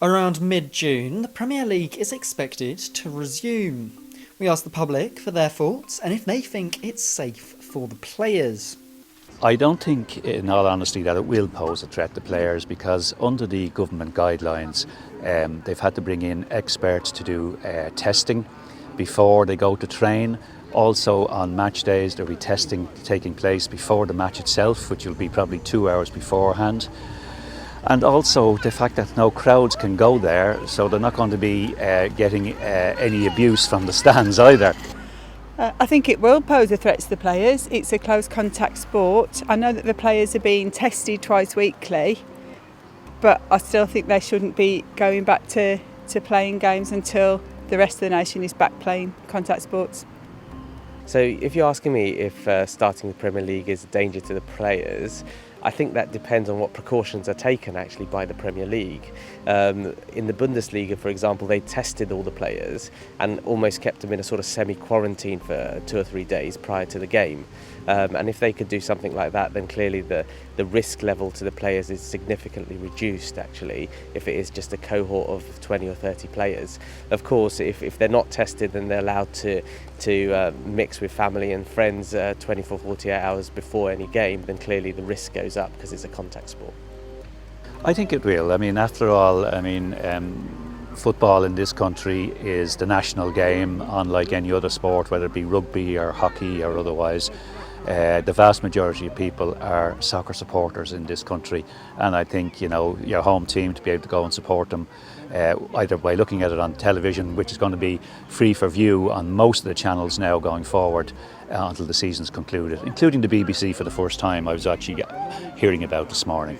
Around mid-June, the Premier League is expected to resume. We asked the public for their thoughts and if they think it's safe for the players. I don't think, in all honesty, that it will pose a threat to players because under the government guidelines, they've had to bring in experts to do testing before they go to train. Also on match days there'll be testing taking place before the match itself, which will be probably 2 hours beforehand. And also the fact that no crowds can go there, so they're not going to be getting any abuse from the stands either. I think it will pose a threat to the players. It's a close contact sport. I know that the players are being tested twice weekly, but I still think they shouldn't be going back to playing games until the rest of the nation is back playing contact sports. So if you're asking me if starting the Premier League is a danger to the players, I think that depends on what precautions are taken actually by the Premier League. In the Bundesliga, for example, they tested all the players and almost kept them in a sort of semi-quarantine for 2 or 3 days prior to the game. And if they could do something like that, then clearly the risk level to the players is significantly reduced actually, if it is just a cohort of 20 or 30 players. Of course, if they're not tested, then they're allowed to mix with family and friends 24, 48 hours before any game, then clearly the risk goes up because it's a contact sport. I think it will. I mean, after all, football in this country is the national game, unlike any other sport, whether it be rugby or hockey or otherwise. The vast majority of people are soccer supporters in this country, and I think, your home team, to be able to go and support them either by looking at it on television, which is going to be free for view on most of the channels now going forward until the season's concluded, including the BBC for the first time I was actually hearing about this morning.